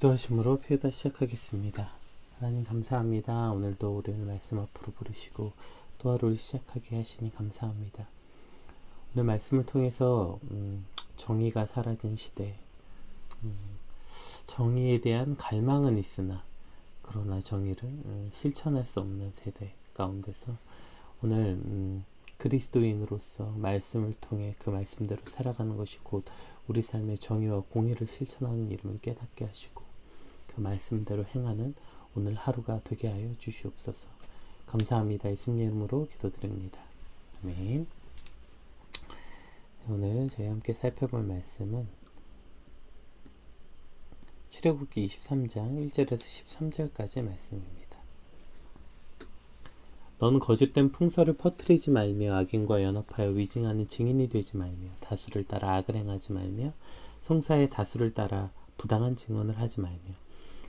기도하심으로 표다 시작하겠습니다. 하나님 감사합니다. 오늘도 우리를 말씀 앞으로 부르시고 또 하루를 시작하게 하시니 감사합니다. 오늘 말씀을 통해서 정의가 사라진 시대, 정의에 대한 갈망은 있으나 그러나 정의를 실천할 수 없는 세대 가운데서 오늘 그리스도인으로서 말씀을 통해 그 말씀대로 살아가는 것이 곧 우리 삶의 정의와 공의를 실천하는 이름을 깨닫게 하시고 그 말씀대로 행하는 오늘 하루가 되게 하여 주시옵소서. 감사합니다. 예수님 이름으로 기도드립니다. 아멘. 오늘 저희 함께 살펴볼 말씀은 출애굽기 23장 1절에서 13절까지 말씀입니다. 너는 거짓된 풍설을 퍼뜨리지 말며 악인과 연합하여 위증하는 증인이 되지 말며 다수를 따라 악을 행하지 말며 송사의 다수를 따라 부당한 증언을 하지 말며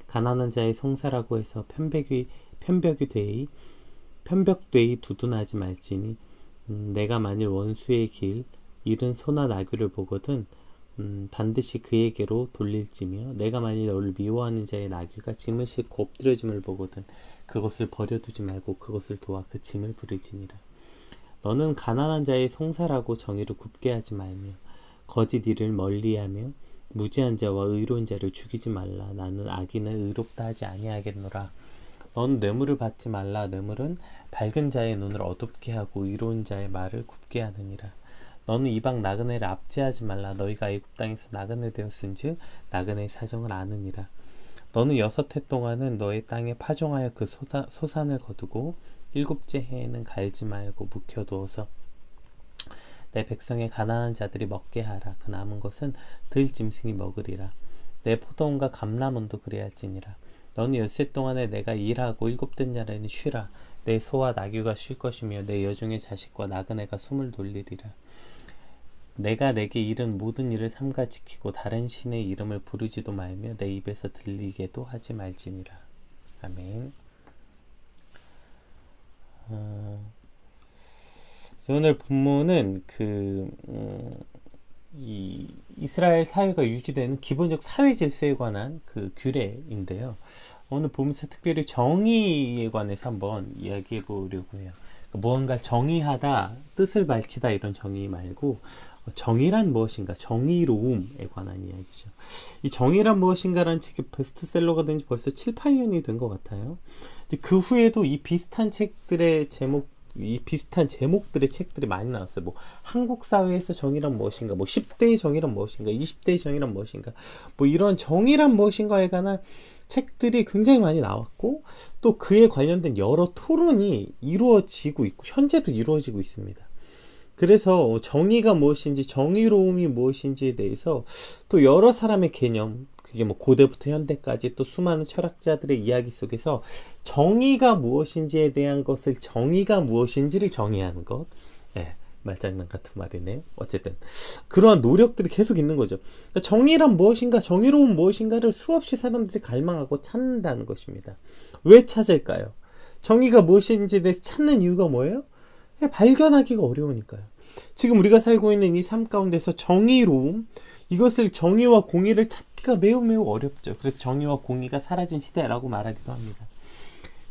가난한 자의 송사라고 해서 편벽되이 두둔하지 말지니 내가 만일 원수의 길 잃은 소나 나귀를 보거든 반드시 그에게로 돌릴지며 내가 만일 너를 미워하는 자의 나귀가 짐을 싣고 엎드려짐을 보거든 그것을 버려두지 말고 그것을 도와 그 짐을 부릴지니라. 너는 가난한 자의 송사라고 정의를 굽게 하지 말며 거짓 일을 멀리하며 무지한 자와 의로운 자를 죽이지 말라. 나는 악인을 의롭다 하지 아니하겠노라. 너는 뇌물을 받지 말라. 뇌물은 밝은 자의 눈을 어둡게 하고 의로운 자의 말을 굽게 하느니라. 너는 이방 나그네를 압제하지 말라. 너희가 애굽 땅에서 나그네 되었은즉 나그네의 사정을 아느니라. 너는 6해 동안은 너의 땅에 파종하여 그 소산을 거두고 7째 해에는 갈지 말고 묵혀두어서 내 백성의 가난한 자들이 먹게 하라. 그 남은 것은 들짐승이 먹으리라. 내 포도원과 감람원도 그래할지니라. 너는 6해 동안에 내가 일하고 7째 날에는 쉬라. 내 소와 나귀가 쉴 것이며 내 여종의 자식과 나그네가 숨을 돌리리라. 내가 내게 이른 모든 일을 삼가 지키고 다른 신의 이름을 부르지도 말며 내 입에서 들리게도 하지 말지니라. 아멘. 오늘 본문은 이 이스라엘 사회가 유지되는 기본적 사회 질서에 관한 그 규례인데요. 오늘 보면서 특별히 정의에 관해서 한번 이야기해 보려고 해요. 무언가 정의하다, 뜻을 밝히다 이런 정의 말고 정의란 무엇인가, 정의로움에 관한 이야기죠. 이 정의란 무엇인가라는 책이 베스트셀러가 된 지 벌써 7, 8년이 된 것 같아요. 그 후에도 이 비슷한 책들의 제목들의 책들이 많이 나왔어요. 뭐 한국 사회에서 정의란 무엇인가, 뭐 10대의 정의란 무엇인가, 20대의 정의란 무엇인가, 뭐 이런 정의란 무엇인가에 관한 책들이 굉장히 많이 나왔고 또 그에 관련된 여러 토론이 이루어지고 있고 현재도 이루어지고 있습니다. 그래서 정의가 무엇인지 정의로움이 무엇인지에 대해서 또 여러 사람의 개념, 그게 뭐 고대부터 현대까지 또 수많은 철학자들의 이야기 속에서 정의가 무엇인지에 대한 것을 정의가 무엇인지를 정의하는 것, 말장난 같은 말이네요. 어쨌든 그러한 노력들이 계속 있는 거죠. 정의란 무엇인가, 정의로운 무엇인가를 수없이 사람들이 갈망하고 찾는다는 것입니다. 왜 찾을까요? 정의가 무엇인지에 대해서 찾는 이유가 뭐예요? 발견하기가 어려우니까요. 지금 우리가 살고 있는 이 삶 가운데서 정의로움, 이것을 정의와 공의를 찾기가 매우 어렵죠. 그래서 정의와 공의가 사라진 시대라고 말하기도 합니다.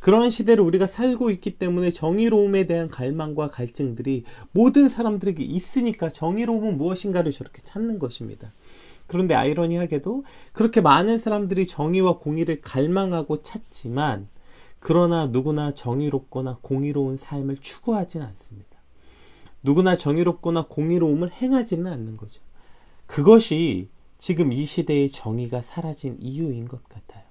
그러한 시대를 우리가 살고 있기 때문에 정의로움에 대한 갈망과 갈증들이 모든 사람들에게 있으니까 정의로움은 무엇인가를 저렇게 찾는 것입니다. 그런데 아이러니하게도 그렇게 많은 사람들이 정의와 공의를 갈망하고 찾지만 그러나 누구나 정의롭거나 공의로운 삶을 추구하지는 않습니다. 누구나 정의롭거나 공의로움을 행하지는 않는 거죠. 그것이 지금 이 시대의 정의가 사라진 이유인 것 같아요.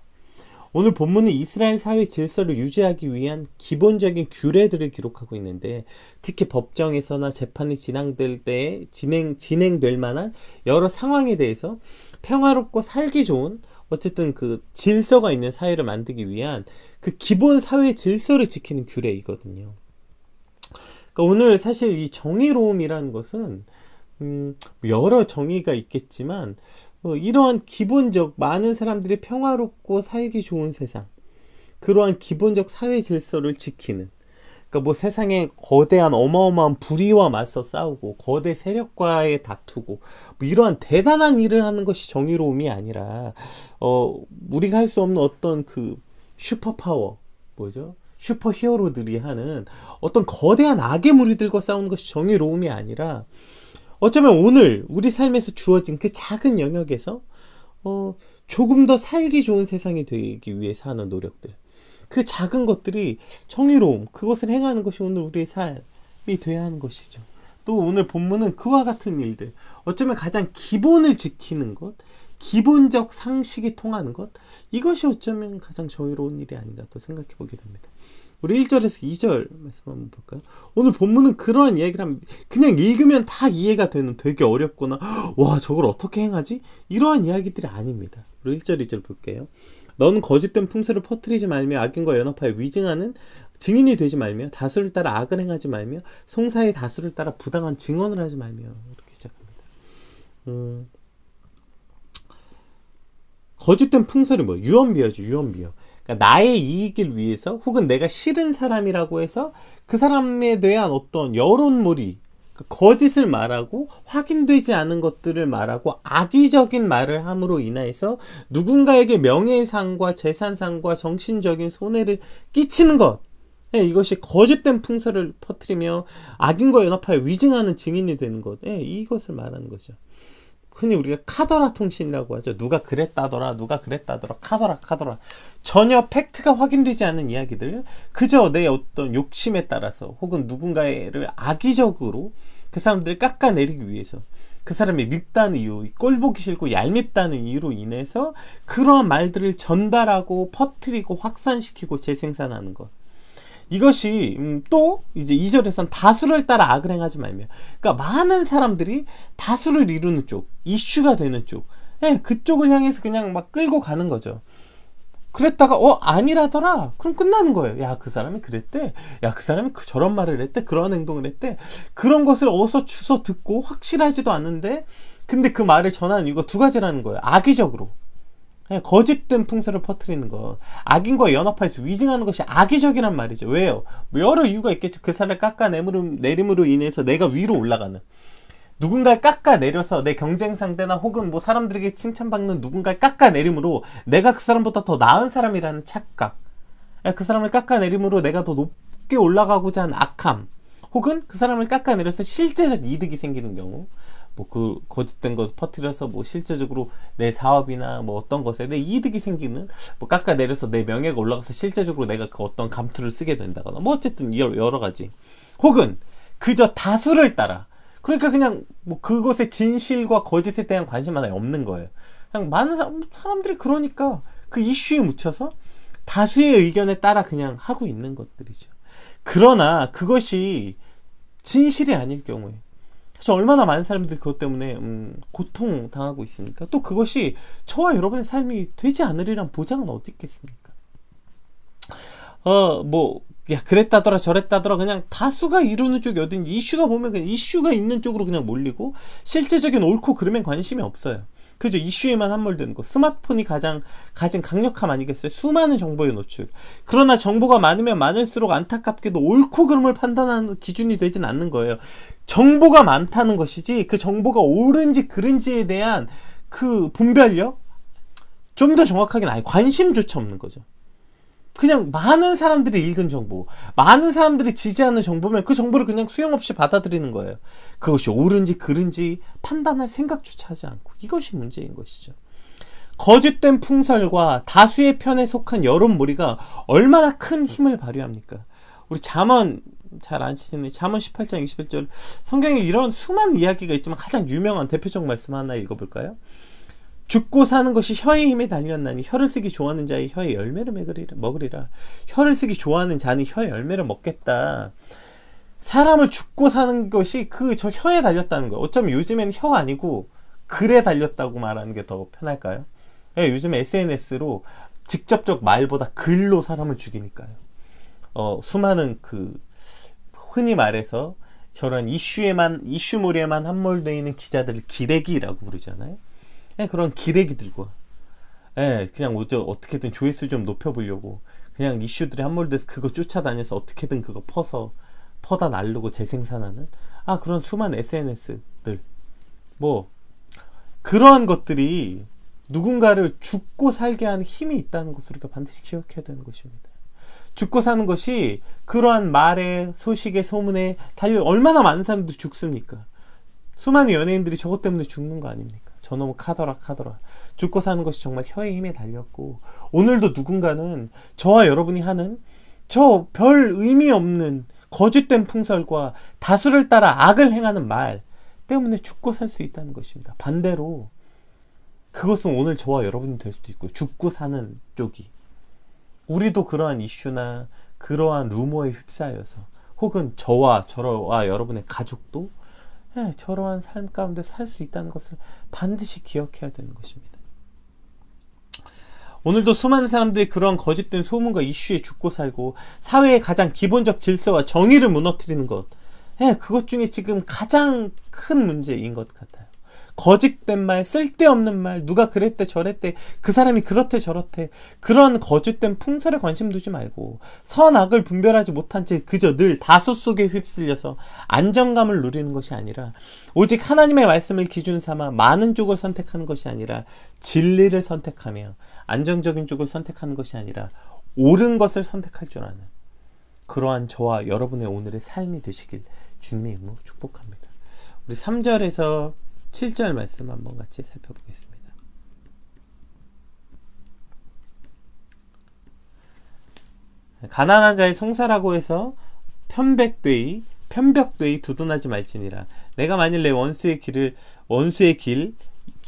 오늘 본문은 이스라엘 사회 질서를 유지하기 위한 기본적인 규례들을 기록하고 있는데 특히 법정에서나 재판이 진행될 만한 여러 상황에 대해서 평화롭고 살기 좋은 어쨌든 그 질서가 있는 사회를 만들기 위한 그 기본 사회 질서를 지키는 규례이거든요. 그러니까 오늘 사실 이 정의로움이라는 것은 여러 정의가 있겠지만 이러한 기본적 많은 사람들이 평화롭고 살기 좋은 세상, 그러한 기본적 사회 질서를 지키는 그러니까 뭐 세상에 거대한 어마어마한 불의와 맞서 싸우고 거대 세력과의 다투고 뭐 이러한 대단한 일을 하는 것이 정의로움이 아니라 우리가 할 수 없는 어떤 그 슈퍼파워 뭐죠? 슈퍼 히어로들이 하는 어떤 거대한 악의 무리들과 싸우는 것이 정의로움이 아니라 어쩌면 오늘 우리 삶에서 주어진 그 작은 영역에서 조금 더 살기 좋은 세상이 되기 위해서 하는 노력들, 그 작은 것들이 정의로움, 그것을 행하는 것이 오늘 우리의 삶이 돼야 하는 것이죠. 또 오늘 본문은 그와 같은 일들, 어쩌면 가장 기본을 지키는 것, 기본적 상식이 통하는 것, 이것이 어쩌면 가장 정의로운 일이 아닌가 또 생각해 보게 됩니다. 우리 1절에서 2절 말씀 한번 볼까요? 오늘 본문은 그러한 이야기를 하면 그냥 읽으면 다 이해가 되는, 되게 어렵거나 와 저걸 어떻게 행하지? 이러한 이야기들이 아닙니다. 우리 1절 2절 볼게요. 너는 거짓된 풍설을 퍼뜨리지 말며 악인과 연합하여 위증하는 증인이 되지 말며 다수를 따라 악을 행하지 말며 송사의 다수를 따라 부당한 증언을 하지 말며, 이렇게 시작합니다. 거짓된 풍설이 뭐 유언비어죠. 유언비어. 그러니까 나의 이익을 위해서 혹은 내가 싫은 사람이라고 해서 그 사람에 대한 어떤 여론몰이, 거짓을 말하고 확인되지 않은 것들을 말하고 악의적인 말을 함으로 인해서 누군가에게 명예상과 재산상과 정신적인 손해를 끼치는 것, 이것이 거짓된 풍설을 퍼뜨리며 악인과 연합하여 위증하는 증인이 되는 것, 이것을 말하는 거죠. 흔히 우리가 카더라 통신이라고 하죠. 누가 그랬다더라, 누가 그랬다더라, 카더라. 전혀 팩트가 확인되지 않은 이야기들, 그저 내 어떤 욕심에 따라서 혹은 누군가를 악의적으로 그 사람들을 깎아내리기 위해서, 그 사람이 밉다는 이유, 꼴보기 싫고 얄밉다는 이유로 인해서 그러한 말들을 전달하고 퍼뜨리고 확산시키고 재생산하는 것, 이것이 또 이제 2절에선 다수를 따라 악을 행하지 말며, 그러니까 많은 사람들이 다수를 이루는 쪽, 이슈가 되는 쪽, 그쪽을 향해서 그냥 막 끌고 가는 거죠. 그랬다가 아니라더라, 그럼 끝나는 거예요. 야, 그 사람이 그랬대, 야, 그 사람이 저런 말을 했대, 그런 행동을 했대. 그런 것을 어서 주워 듣고 확실하지도 않은데 근데 그 말을 전하는 이유가 두 가지라는 거예요. 악의적으로 거짓된 풍설을 퍼뜨리는 것, 악인과 연합해서 위증하는 것이 악의적이란 말이죠. 왜요? 뭐 여러 이유가 있겠죠. 그 사람을 깎아내림으로 인해서 내가 위로 올라가는, 누군가를 깎아내려서 내 경쟁 상대나 혹은 뭐 사람들에게 칭찬받는 누군가를 깎아내림으로 내가 그 사람보다 더 나은 사람이라는 착각, 그 사람을 깎아내림으로 내가 더 높게 올라가고자 하는 악함, 혹은 그 사람을 깎아내려서 실제적 이득이 생기는 경우, 뭐 그 거짓된 것 퍼뜨려서 뭐 실제적으로 내 사업이나 뭐 어떤 것에 내 이득이 생기는, 뭐 깎아내려서 내 명예가 올라가서 실제적으로 내가 그 어떤 감투를 쓰게 된다거나, 뭐 어쨌든 여러 가지, 혹은 그저 다수를 따라, 그러니까 그냥 뭐 그것의 진실과 거짓에 대한 관심 하나 없는 거예요. 그냥 많은 사람들이 그러니까 그 이슈에 묻혀서 다수의 의견에 따라 그냥 하고 있는 것들이죠. 그러나 그것이 진실이 아닐 경우에 사실 얼마나 많은 사람들이 그것 때문에 고통당하고 있습니까? 또 그것이 저와 여러분의 삶이 되지 않으리란 보장은 어디 있겠습니까? 야, 그랬다더라 저랬다더라, 그냥 다수가 이루는 쪽이 어딘지, 이슈가 보면 그냥 이슈가 있는 쪽으로 그냥 몰리고 실제적인 옳고 그름엔 관심이 없어요. 그죠? 이슈에만 함몰되는 거. 스마트폰이 가진 강력함 아니겠어요? 수많은 정보의 노출. 그러나 정보가 많으면 많을수록 안타깝게도 옳고 그름을 판단하는 기준이 되진 않는 거예요. 정보가 많다는 것이지 그 정보가 옳은지 그른지에 대한 그 분별력, 좀 더 정확하게는 아예 관심조차 없는 거죠. 그냥 많은 사람들이 읽은 정보, 많은 사람들이 지지하는 정보면 그 정보를 그냥 수용없이 받아들이는 거예요. 그것이 옳은지 그른지 판단할 생각조차 하지 않고, 이것이 문제인 것이죠. 거짓된 풍설과 다수의 편에 속한 여론몰이가 얼마나 큰 힘을 발휘합니까? 우리 잠언 잘 아시는 잠언 18장 21절, 성경에 이런 수많은 이야기가 있지만 가장 유명한 대표적 말씀 하나 읽어볼까요? 죽고 사는 것이 혀의 힘에 달렸나니 혀를 쓰기 좋아하는 자의 혀의 열매를 먹으리라. 혀를 쓰기 좋아하는 자는 혀의 열매를 먹겠다. 사람을 죽고 사는 것이 저 혀에 달렸다는 거예요. 어쩌면 요즘엔 혀 아니고 글에 달렸다고 말하는 게 더 편할까요? 요즘 SNS로 직접적 말보다 글로 사람을 죽이니까요. 수많은 흔히 말해서 저런 이슈물에만 함몰되어 있는 기자들을 기레기라고 부르잖아요. 그런 기레기들과 그냥 어떻게든 조회수 좀 높여보려고 그냥 이슈들이 함몰돼서 그거 쫓아다녀서 어떻게든 그거 퍼다 날르고 재생산하는 그런 수많은 SNS들, 뭐 그러한 것들이 누군가를 죽고 살게 하는 힘이 있다는 것을 우리가 반드시 기억해야 되는 것입니다. 죽고 사는 것이 그러한 말에, 소식에, 소문에 달려 얼마나 많은 사람들이 죽습니까? 수많은 연예인들이 저것 때문에 죽는 거 아닙니까? 저놈은 카더라. 죽고 사는 것이 정말 혀의 힘에 달렸고, 오늘도 누군가는 저와 여러분이 하는 저 별 의미 없는 거짓된 풍설과 다수를 따라 악을 행하는 말 때문에 죽고 살 수 있다는 것입니다. 반대로 그것은 오늘 저와 여러분이 될 수도 있고, 죽고 사는 쪽이 우리도 그러한 이슈나 그러한 루머에 휩싸여서, 혹은 저와 여러분의 가족도 저러한 삶 가운데 살 수 있다는 것을 반드시 기억해야 되는 것입니다. 오늘도 수많은 사람들이 그런 거짓된 소문과 이슈에 죽고 살고, 사회의 가장 기본적 질서와 정의를 무너뜨리는 것, 그것 중에 지금 가장 큰 문제인 것 같아요. 거짓된 말, 쓸데없는 말, 누가 그랬대 저랬대, 그 사람이 그렇대 저렇대, 그런 거짓된 풍설에 관심 두지 말고 선악을 분별하지 못한 채 그저 늘 다수 속에 휩쓸려서 안정감을 누리는 것이 아니라, 오직 하나님의 말씀을 기준 삼아 많은 쪽을 선택하는 것이 아니라, 진리를 선택하며 안정적인 쪽을 선택하는 것이 아니라 옳은 것을 선택할 줄 아는 그러한 저와 여러분의 오늘의 삶이 되시길 주님의 이름으로 축복합니다. 우리 3절에서 7절 말씀 한번 같이 살펴보겠습니다. 가난한 자의 성사라고 해서 편벽되이 두둔하지 말지니라. 내가 만일 내 원수의 길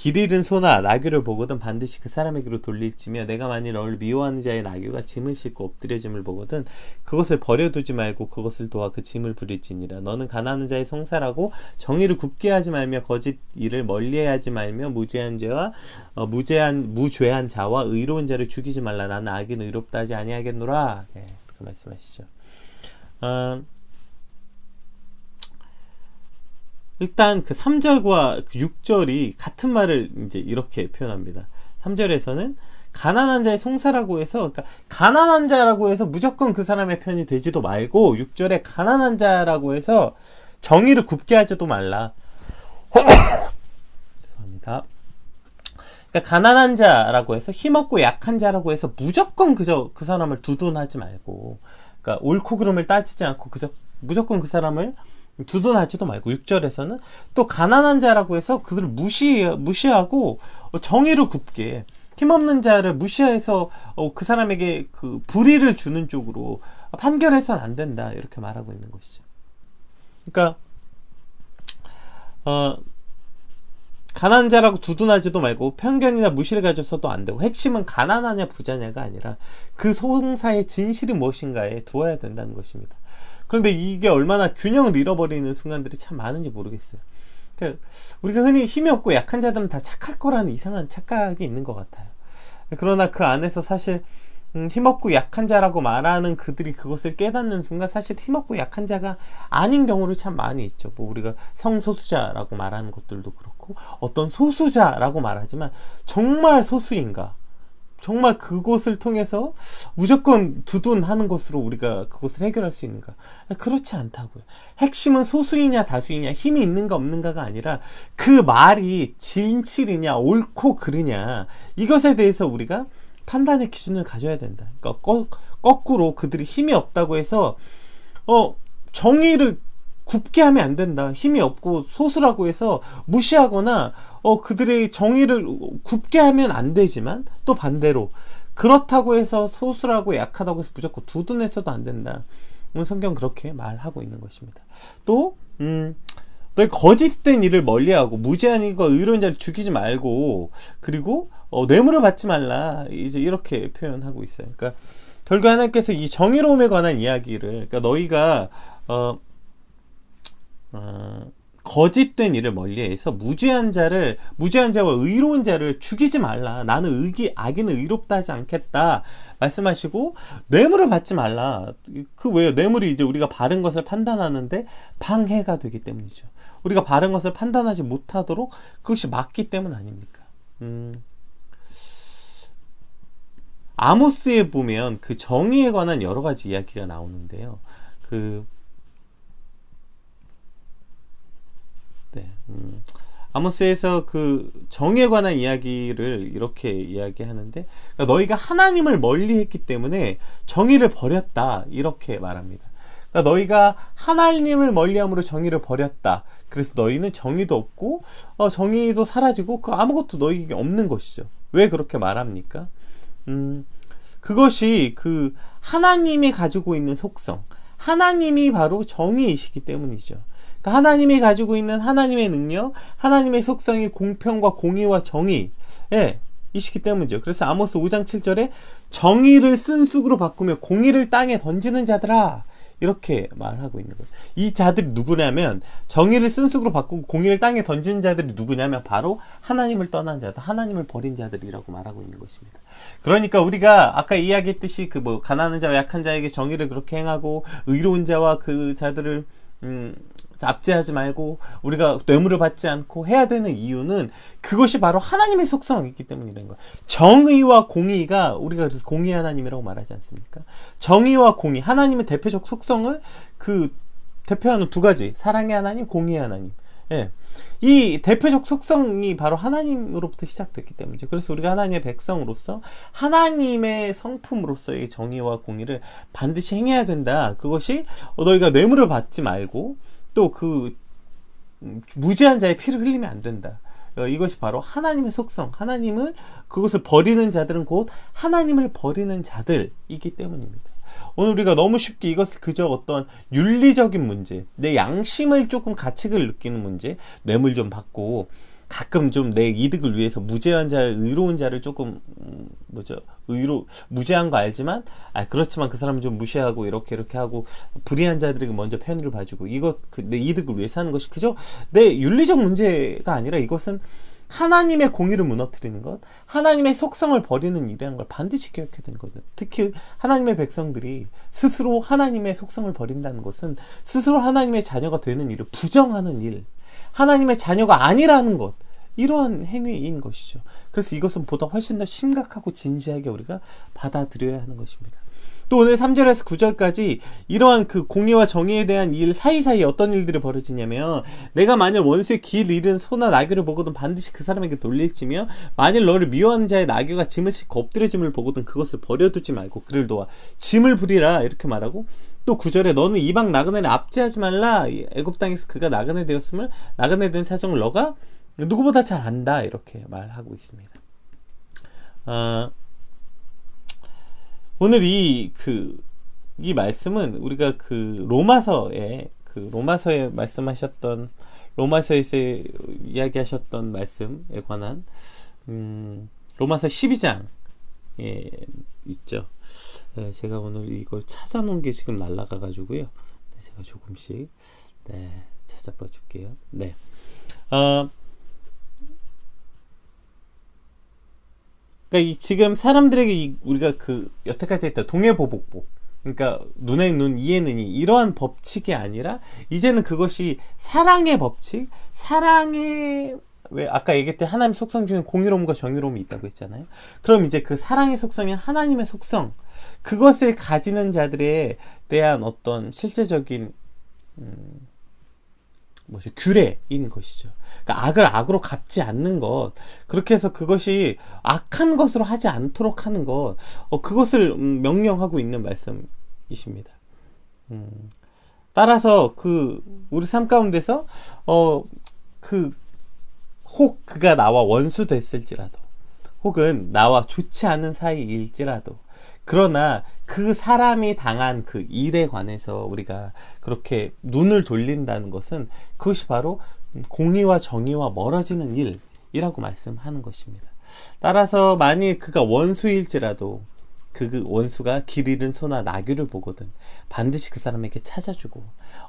잃은 소나 나귀를 보거든 반드시 그 사람에게로 돌릴지며, 내가 만일 너를 미워하는 자의 나귀가 짐을 싣고 엎드려짐을 보거든 그것을 버려두지 말고 그것을 도와 그 짐을 부릴지니라. 너는 가난한 자의 성사라고 정의를 굽게 하지 말며 거짓 일을 멀리하지 말며 무죄한 자와 의로운 자를 죽이지 말라. 나는 악인 의롭다 하지 아니하겠노라. 그렇게 말씀하시죠. 일단 그 3절과 그 6절이 같은 말을 이제 이렇게 표현합니다. 3절에서는 가난한 자의 송사라고 해서, 그러니까 가난한 자라고 해서 무조건 그 사람의 편이 되지도 말고, 6절에 가난한 자라고 해서 정의를 굽게 하지도 말라. 죄송합니다. 그러니까 가난한 자라고 해서, 힘없고 약한 자라고 해서 무조건 그저 그 사람을 두둔하지 말고, 그러니까 옳고 그름을 따지지 않고 그저 무조건 그 사람을 두둔하지도 말고, 6절에서는 또 가난한 자라고 해서 그들을 무시하고 정의를 굽게, 힘없는 자를 무시해서 그 사람에게 그 불의를 주는 쪽으로 판결해서는 안 된다, 이렇게 말하고 있는 것이죠. 그러니까 가난한 자라고 두둔하지도 말고 편견이나 무시를 가져서도 안 되고, 핵심은 가난하냐 부자냐가 아니라 그 송사의 진실이 무엇인가에 두어야 된다는 것입니다. 그런데 이게 얼마나 균형을 잃어버리는 순간들이 참 많은지 모르겠어요. 그러니까 우리가 흔히 힘이 없고 약한 자들은 다 착할 거라는 이상한 착각이 있는 것 같아요. 그러나 그 안에서 사실 힘없고 약한 자라고 말하는 그들이 그것을 깨닫는 순간, 사실 힘없고 약한 자가 아닌 경우를 참 많이 있죠. 뭐 우리가 성소수자라고 말하는 것들도 그렇고, 어떤 소수자라고 말하지만 정말 소수인가, 정말 그곳을 통해서 무조건 두둔하는 것으로 우리가 그것을 해결할 수 있는가? 그렇지 않다고요. 핵심은 소수이냐 다수이냐, 힘이 있는가 없는가가 아니라 그 말이 진실이냐 옳고 그르냐, 이것에 대해서 우리가 판단의 기준을 가져야 된다. 그러니까 거꾸로 그들이 힘이 없다고 해서 정의를 굽게 하면 안 된다. 힘이 없고 소수라고 해서 무시하거나 그들의 정의를 굽게 하면 안 되지만, 또 반대로 그렇다고 해서 소수라고 약하다고 해서 무조건 두둔해서도 안 된다. 성경 그렇게 말하고 있는 것입니다. 또 너희 거짓된 일을 멀리하고 무죄한 이과 의로운 자를 죽이지 말고, 그리고 뇌물을 받지 말라, 이제 이렇게 표현하고 있어요. 그러니까 결국 하나님께서 이 정의로움에 관한 이야기를, 그러니까 너희가 거짓된 일을 멀리해서 무죄한 자와 의로운 자를 죽이지 말라. 나는 악인은 의롭다 하지 않겠다 말씀하시고, 뇌물을 받지 말라. 그 왜요? 뇌물이 이제 우리가 바른 것을 판단하는데 방해가 되기 때문이죠. 우리가 바른 것을 판단하지 못하도록 그것이 맞기 때문 아닙니까? 아모스에 보면 그 정의에 관한 여러 가지 이야기가 나오는데요. 네, 아모스에서 그 정의에 관한 이야기를 이렇게 이야기하는데, 그러니까 너희가 하나님을 멀리했기 때문에 정의를 버렸다, 이렇게 말합니다. 그러니까 너희가 하나님을 멀리함으로 정의를 버렸다. 그래서 너희는 정의도 없고 정의도 사라지고 그 아무것도 너희에게 없는 것이죠. 왜 그렇게 말합니까? 그것이 그 하나님이 가지고 있는 속성, 하나님이 바로 정의이시기 때문이죠. 그러니까 하나님이 가지고 있는 하나님의 능력, 하나님의 속성이 공평과 공의와 정의, 이시기 때문이죠. 그래서 아모스 5장 7절에 정의를 쓴 쑥으로 바꾸며 공의를 땅에 던지는 자들아, 이렇게 말하고 있는 거예요. 이 자들이 누구냐면, 정의를 쓴 쑥으로 바꾸고 공의를 땅에 던지는 자들이 누구냐면 바로 하나님을 떠난 자들, 하나님을 버린 자들이라고 말하고 있는 것입니다. 그러니까 우리가 아까 이야기했듯이 그 뭐 가난한 자와 약한 자에게 정의를 그렇게 행하고 의로운 자와 그 자들을 압제하지 말고 우리가 뇌물을 받지 않고 해야 되는 이유는 그것이 바로 하나님의 속성이기 때문이라는 거예요. 정의와 공의가, 우리가 그래서 공의 하나님이라고 말하지 않습니까? 정의와 공의, 하나님의 대표적 속성을 그 대표하는 두 가지, 사랑의 하나님, 공의의 하나님. 이 대표적 속성이 바로 하나님으로부터 시작됐기 때문이죠. 그래서 우리가 하나님의 백성으로서 하나님의 성품으로서의 정의와 공의를 반드시 행해야 된다. 그것이 너희가 뇌물을 받지 말고 또 그 무죄한 자의 피를 흘리면 안 된다. 이것이 바로 하나님의 속성, 하나님을, 그것을 버리는 자들은 곧 하나님을 버리는 자들이기 때문입니다. 오늘 우리가 너무 쉽게 이것을 그저 어떤 윤리적인 문제, 내 양심을 조금 가책을 느끼는 문제, 뇌물 좀 받고 가끔 좀 내 이득을 위해서 무죄한 자, 의로운 자를 조금 무죄한 거 알지만 그렇지만 그 사람을 좀 무시하고 이렇게 하고 불의한 자들에게 먼저 편의를 봐주고, 이것 내 이득을 위해서 하는 것이 그저 내 윤리적 문제가 아니라 이것은 하나님의 공의를 무너뜨리는 것, 하나님의 속성을 버리는 일이라는 걸 반드시 기억해야 되는 거죠. 특히 하나님의 백성들이 스스로 하나님의 속성을 버린다는 것은 스스로 하나님의 자녀가 되는 일을 부정하는 일, 하나님의 자녀가 아니라는 것, 이러한 행위인 것이죠. 그래서 이것은 보다 훨씬 더 심각하고 진지하게 우리가 받아들여야 하는 것입니다. 또 오늘 3절에서 9절까지 이러한 그 공의와 정의에 대한 일 사이사이에 어떤 일들이 벌어지냐면, 내가 만일 원수의 길 잃은 소나 나귀를 보거든 반드시 그 사람에게 돌릴지며, 만일 너를 미워하는 자의 나귀가 짐을 싣고 엎드려짐을 보거든 그것을 버려두지 말고 그를 도와 짐을 부리라, 이렇게 말하고, 또 9절에 너는 이방 나그네를 압제하지 말라, 애굽 땅에서 그가 나그네 되었음을, 나그네 된 사정을 너가 누구보다 잘 안다, 이렇게 말하고 있습니다. 오늘 이 말씀은 우리가 로마서에 말씀하셨던, 로마서에서 이야기하셨던 말씀에 관한 로마서 12장에 있죠. 제가 오늘 이걸 찾아놓은 게 지금 날라가 가지고요. 제가 조금씩 찾아봐 줄게요. 그러니까 지금 사람들에게 우리가 여태까지 했던 동해보복법, 그러니까 눈에 눈, 이에는 이, 이러한 법칙이 아니라 이제는 그것이 사랑의 법칙, 왜 아까 얘기했던 하나님의 속성 중에 공의로움과 정의로움이 있다고 했잖아요. 그럼 이제 그 사랑의 속성인 하나님의 속성, 그것을 가지는 자들에 대한 어떤 실제적인 규례인 것이죠. 그러니까 악을 악으로 갚지 않는 것, 그렇게 해서 그것이 악한 것으로 하지 않도록 하는 것, 그것을 명령하고 있는 말씀이십니다. 따라서 우리 삶 가운데서 혹 그가 나와 원수 됐을지라도, 혹은 나와 좋지 않은 사이일지라도, 그러나 그 사람이 당한 그 일에 관해서 우리가 그렇게 눈을 돌린다는 것은 그것이 바로 공의와 정의와 멀어지는 일이라고 말씀하는 것입니다. 따라서 만일 그가 원수일지라도 그 원수가 길 잃은 소나 나귀를 보거든 반드시 그 사람에게 찾아주고,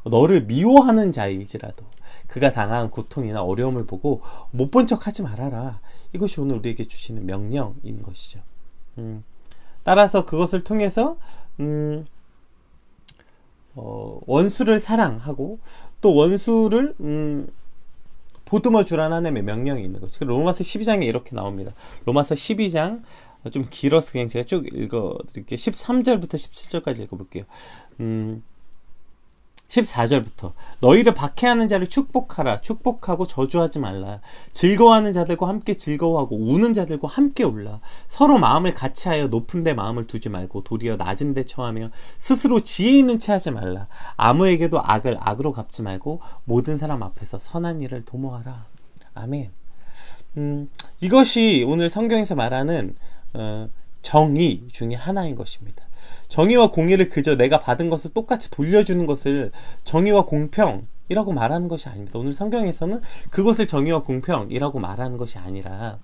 너를 미워하는 자일지라도 그가 당한 고통이나 어려움을 보고 못 본 척 하지 말아라. 이것이 오늘 우리에게 주시는 명령인 것이죠. 따라서 그것을 통해서 원수를 사랑하고 또 원수를 보듬어 주라는 하나님의 명령이 있는 것이죠. 로마서 12장에 이렇게 나옵니다. 로마서 12장 좀 길어서 그냥 제가 쭉 읽어드릴게요. 13절부터 17절까지 읽어볼게요. 14절부터 너희를 박해하는 자를 축복하라. 축복하고 저주하지 말라. 즐거워하는 자들과 함께 즐거워하고 우는 자들과 함께 울라. 서로 마음을 같이하여 높은 데 마음을 두지 말고 도리어 낮은 데 처하며 스스로 지혜 있는 채 하지 말라. 아무에게도 악을 악으로 갚지 말고 모든 사람 앞에서 선한 일을 도모하라. 아멘. 이것이 오늘 성경에서 말하는 정의 중에 하나인 것입니다. 정의와 공의를 그저 내가 받은 것을 똑같이 돌려주는 것을 정의와 공평이라고 말하는 것이 아닙니다. 오늘 성경에서는 그것을 정의와 공평이라고 말하는 것이 아니라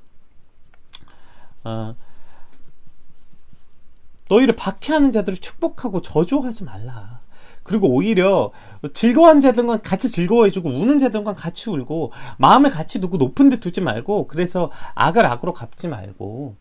너희를 박해하는 자들을 축복하고 저주하지 말라. 그리고 오히려 즐거워하는 자들과 같이 즐거워해주고 우는 자들과 같이 울고 마음을 같이 두고 높은 데 두지 말고, 그래서 악을 악으로 갚지 말고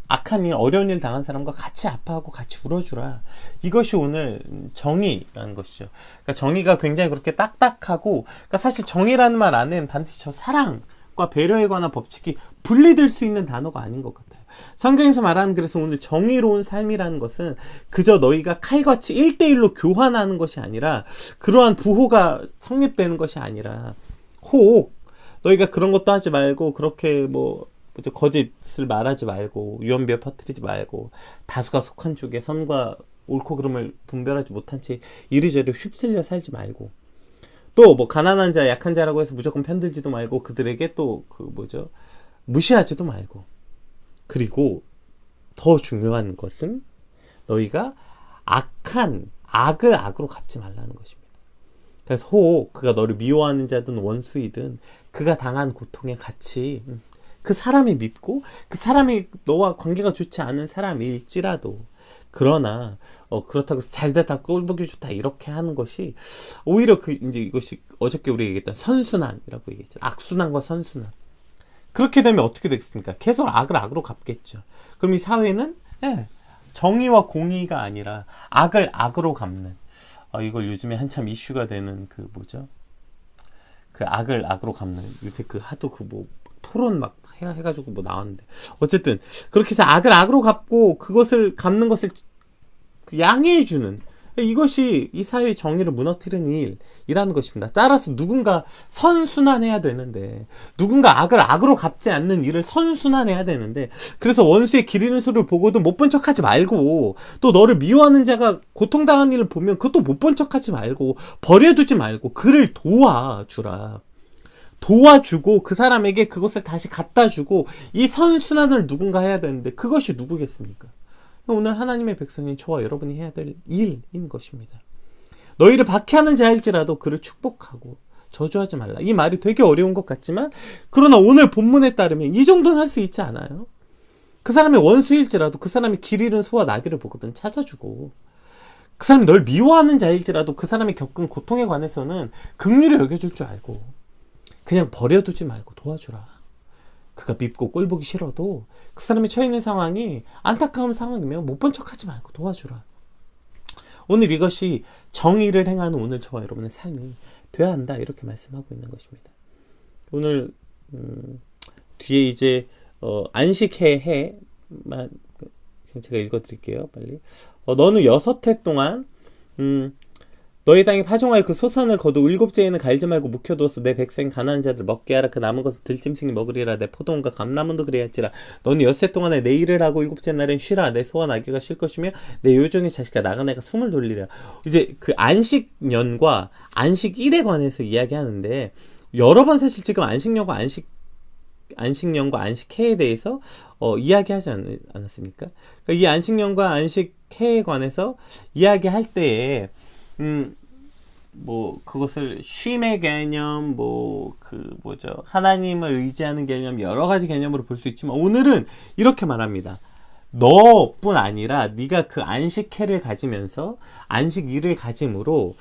악한 일, 어려운 일 당한 사람과 같이 아파하고 같이 울어주라. 이것이 오늘 정의라는 것이죠. 그러니까 정의가 굉장히 그렇게 딱딱하고, 그러니까 사실 정의라는 말 안에는 반드시 저 사랑과 배려에 관한 법칙이 분리될 수 있는 단어가 아닌 것 같아요. 성경에서 말하는, 그래서 오늘 정의로운 삶이라는 것은 그저 너희가 칼같이 1대1로 교환하는 것이 아니라, 그러한 부호가 성립되는 것이 아니라, 혹 너희가 그런 것도 하지 말고, 그렇게 거짓을 말하지 말고, 유언비어 퍼뜨리지 말고, 다수가 속한 쪽에 선과 옳고 그름을 분별하지 못한 채 이리저리 휩쓸려 살지 말고, 또 가난한 자, 약한 자라고 해서 무조건 편들지도 말고, 그들에게 또 무시하지도 말고, 그리고 더 중요한 것은 너희가 악을 악으로 갚지 말라는 것입니다. 그래서 혹 그가 너를 미워하는 자든 원수이든 그가 당한 고통에 같이, 그 사람이 밉고 그 사람이 너와 관계가 좋지 않은 사람일지라도, 그러나 그렇다고 해서 잘됐다, 꼴보기 좋다 이렇게 하는 것이 오히려 이제 이것이 어저께 우리 얘기했던 선순환이라고 얘기했죠. 악순환과 선순환. 그렇게 되면 어떻게 되겠습니까? 계속 악을 악으로 갚겠죠. 그럼 이 사회는 정의와 공의가 아니라 악을 악으로 갚는, 이걸 요즘에 한참 이슈가 되는 그 악을 악으로 갚는, 요새 하도 토론 막 해가지고 나왔는데, 어쨌든 그렇게 해서 악을 악으로 갚고 그것을 갚는 것을 양해해주는, 이것이 이 사회의 정의를 무너뜨리는 일이라는 것입니다. 따라서 누군가 선순환해야 되는데, 누군가 악을 악으로 갚지 않는 일을 선순환해야 되는데, 그래서 원수의 기리는 소리를 보고도 못 본 척하지 말고, 또 너를 미워하는 자가 고통당하는 일을 보면 그것도 못 본 척하지 말고, 버려두지 말고 그를 도와주라. 도와주고 그 사람에게 그것을 다시 갖다주고, 이 선순환을 누군가 해야 되는데 그것이 누구겠습니까? 오늘 하나님의 백성인 저와 여러분이 해야 될 일인 것입니다. 너희를 박해하는 자일지라도 그를 축복하고 저주하지 말라. 이 말이 되게 어려운 것 같지만, 그러나 오늘 본문에 따르면 이 정도는 할 수 있지 않아요? 그 사람의 원수일지라도 그 사람이 길 잃은 소와 나귀를 보거든 찾아주고, 그 사람이 널 미워하는 자일지라도 그 사람이 겪은 고통에 관해서는 긍휼히 여겨줄 줄 알고 그냥 버려두지 말고 도와주라. 그가 밉고 꼴보기 싫어도 그 사람이 처해 있는 상황이 안타까운 상황이면 못 본 척하지 말고 도와주라. 오늘 이것이 정의를 행하는 오늘 저와 여러분의 삶이 되어야 한다, 이렇게 말씀하고 있는 것입니다. 오늘 뒤에 이제 안식해만 제가 읽어드릴게요. 빨리. 너는 6해 동안 너희 땅에 파종하여 그 소산을 거두 7째에는 갈지 말고 묵혀두어서 내 백성 가난한 자들 먹게 하라. 그 남은 것은 들짐승이 먹으리라. 내 포도원과 감람원도 그래야 할지라. 너는 6해 동안에 내 일을 하고 7째 날엔 쉬라. 내 소와 나귀가 쉴 것이며 내 요종의 자식과 나간 애가 숨을 돌리라. 이제 그 안식년과 안식일에 관해서 이야기하는데, 여러 번 사실 지금 안식년과 안식해에 대해서 이야기하지 않았습니까? 그러니까 이 안식년과 안식해에 관해서 이야기할 때에 그것을 쉼의 개념, 하나님을 의지하는 개념, 여러 가지 개념으로 볼 수 있지만, 오늘은 이렇게 말합니다. 너뿐 아니라 네가 그 안식해를 가지면서 안식일을 가짐으로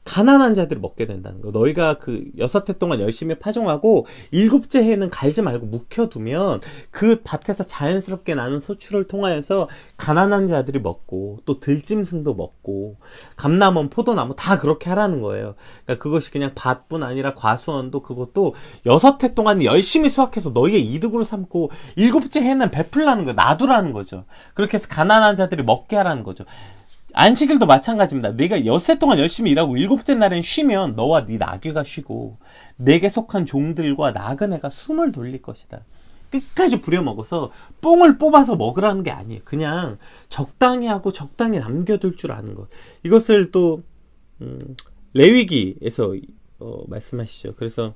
가난한 자들이 먹게 된다는 거. 너희가 그 6해 동안 열심히 파종하고 7째 해는 갈지 말고 묵혀두면 그 밭에서 자연스럽게 나는 소출을 통하여서 가난한 자들이 먹고 또 들짐승도 먹고 감나무, 포도나무 다 그렇게 하라는 거예요. 그러니까 그것이 그냥 밭뿐 아니라 과수원도 그것도 6해 동안 열심히 수확해서 너희의 이득으로 삼고 7째 해는 베풀라는 거예요. 놔두라는 거죠. 그렇게 해서 가난한 자들이 먹게 하라는 거죠. 안식일도 마찬가지입니다. 내가 6해 동안 열심히 일하고 7째 날엔 쉬면 너와 네 나귀가 쉬고 내게 속한 종들과 나그네가 숨을 돌릴 것이다. 끝까지 부려먹어서 뽕을 뽑아서 먹으라는 게 아니에요. 그냥 적당히 하고 적당히 남겨둘 줄 아는 것. 이것을 또 레위기에서 말씀하시죠. 그래서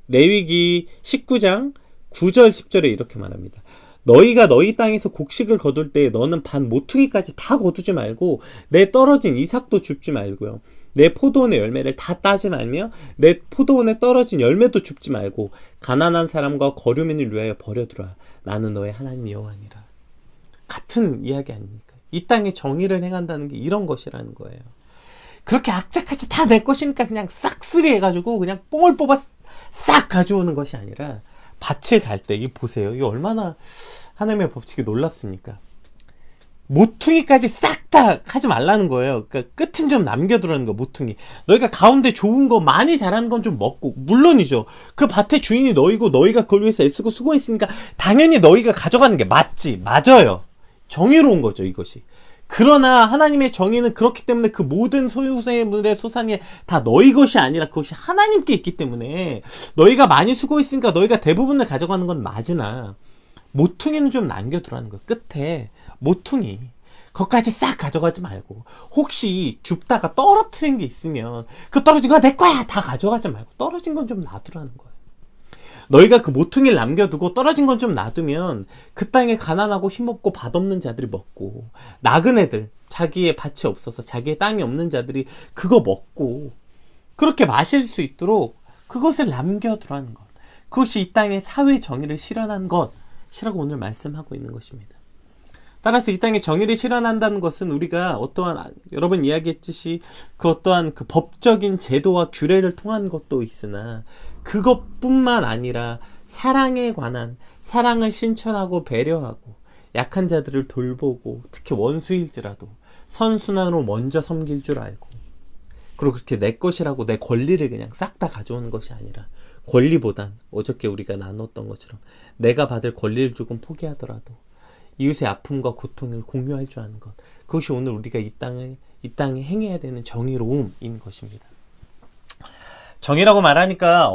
레위기 19장 9절 10절에 이렇게 말합니다. 너희가 너희 땅에서 곡식을 거둘 때 너는 반 모퉁이까지 다 거두지 말고 내 떨어진 이삭도 줍지 말고요. 내 포도원의 열매를 다 따지 말며 내 포도원에 떨어진 열매도 줍지 말고 가난한 사람과 거류민을 위하여 버려두라. 나는 너의 하나님 여호와니라. 같은 이야기 아닙니까? 이 땅에 정의를 행한다는 게 이런 것이라는 거예요. 그렇게 악착같이 다 내 것이니까 그냥 싹쓸이 해가지고 그냥 뽕을 뽑아 싹 가져오는 것이 아니라 밭을 갈 때, 이 보세요. 이 얼마나 하나님의 법칙이 놀랍습니까? 모퉁이까지 싹 다 하지 말라는 거예요. 그러니까 끝은 좀 남겨두라는 거, 모퉁이. 너희가 가운데 좋은 거, 많이 자라는 건 좀 먹고, 물론이죠. 그 밭의 주인이 너희고, 너희가 그걸 위해서 애쓰고 수고했으니까, 당연히 너희가 가져가는 게 맞지. 맞아요. 정의로운 거죠, 이것이. 그러나 하나님의 정의는 그렇기 때문에 그 모든 소유물의 소산이 다 너희 것이 아니라 그것이 하나님께 있기 때문에 너희가 많이 수고했으니까 너희가 대부분을 가져가는 건 맞으나 모퉁이는 좀 남겨두라는 거예요. 끝에 모퉁이 그것까지 싹 가져가지 말고 혹시 줍다가 떨어뜨린 게 있으면 그 떨어진 거 내 거야 다 가져가지 말고 떨어진 건 좀 놔두라는 거예요. 너희가 그 모퉁이를 남겨두고 떨어진 건 좀 놔두면 그 땅에 가난하고 힘없고 밭없는 자들이 먹고 나그네들 자기의 밭이 없어서 자기의 땅이 없는 자들이 그거 먹고 그렇게 마실 수 있도록 그것을 남겨두라는 것. 그것이 이 땅의 사회 정의를 실현한 것이라고 오늘 말씀하고 있는 것입니다. 따라서 이 땅에 정의를 실현한다는 것은 우리가 어떠한 여러 번 이야기했듯이 그 어떠한 그 법적인 제도와 규례를 통한 것도 있으나 그것뿐만 아니라 사랑에 관한 사랑을 실천하고 배려하고 약한 자들을 돌보고 특히 원수일지라도 선순환으로 먼저 섬길 줄 알고 그리고 그렇게 내 것이라고 내 권리를 그냥 싹 다 가져오는 것이 아니라 권리보단 어저께 우리가 나눴던 것처럼 내가 받을 권리를 조금 포기하더라도 이웃의 아픔과 고통을 공유할 줄 아는 것. 그것이 오늘 우리가 이 땅에 행해야 되는 정의로움인 것입니다. 정의라고 말하니까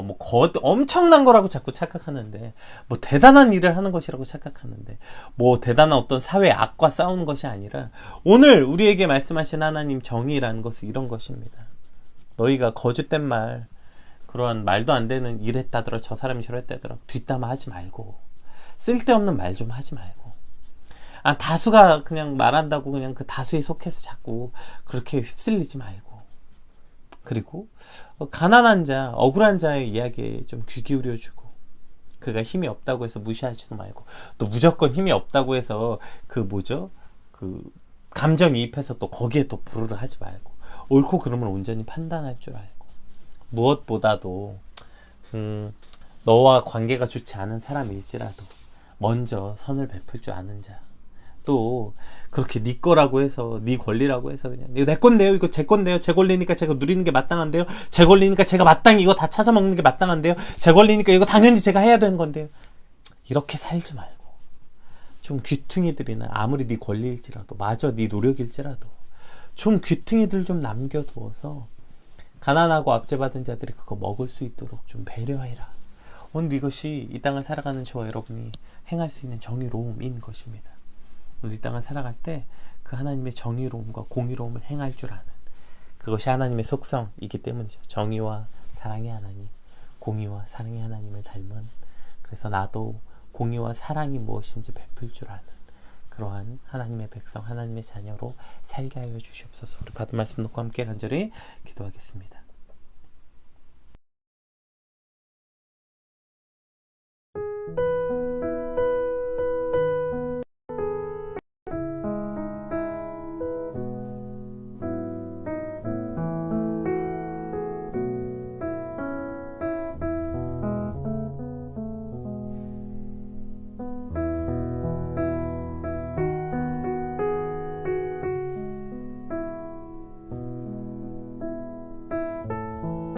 엄청난 거라고 자꾸 착각하는데 대단한 일을 하는 것이라고 착각하는데 대단한 어떤 사회 악과 싸우는 것이 아니라 오늘 우리에게 말씀하신 하나님 정의라는 것은 이런 것입니다. 너희가 거짓된 말 그러한 말도 안 되는 일 했다더라 저 사람이 저랬다더라 뒷담화 하지 말고 쓸데없는 말 좀 하지 말고 다수가 그냥 말한다고 그냥 그 다수에 속해서 자꾸 그렇게 휩쓸리지 말고 그리고 가난한 자, 억울한 자의 이야기에 좀 귀 기울여주고 그가 힘이 없다고 해서 무시하지도 말고 또 무조건 힘이 없다고 해서 그 감정이입해서 또 거기에 또 불효를 하지 말고 옳고 그름을 온전히 판단할 줄 알고 무엇보다도 너와 관계가 좋지 않은 사람일지라도 먼저 선을 베풀 줄 아는 자 또 그렇게 네 거라고 해서 네 권리라고 해서 그냥 이거 내 건데요 이거 제 건데요 제 권리니까 제가 누리는 게 마땅한데요 제 권리니까 제가 마땅히 이거 다 찾아 먹는 게 마땅한데요 제 권리니까 이거 당연히 제가 해야 되는 건데요 이렇게 살지 말고 좀 귀퉁이들이나 아무리 네 권리일지라도 마저 네 노력일지라도 좀 귀퉁이들 좀 남겨두어서 가난하고 압제받은 자들이 그거 먹을 수 있도록 좀 배려해라. 오늘 이것이 이 땅을 살아가는 저와 여러분이 행할 수 있는 정의로움인 것입니다. 오늘 이 땅을 살아갈 때 그 하나님의 정의로움과 공의로움을 행할 줄 아는 그것이 하나님의 속성이기 때문이죠. 정의와 사랑의 하나님, 공의와 사랑의 하나님을 닮은 그래서 나도 공의와 사랑이 무엇인지 베풀 줄 아는 그러한 하나님의 백성, 하나님의 자녀로 살게 하여 주시옵소서. 우리 받은 말씀 놓고 함께 간절히 기도하겠습니다.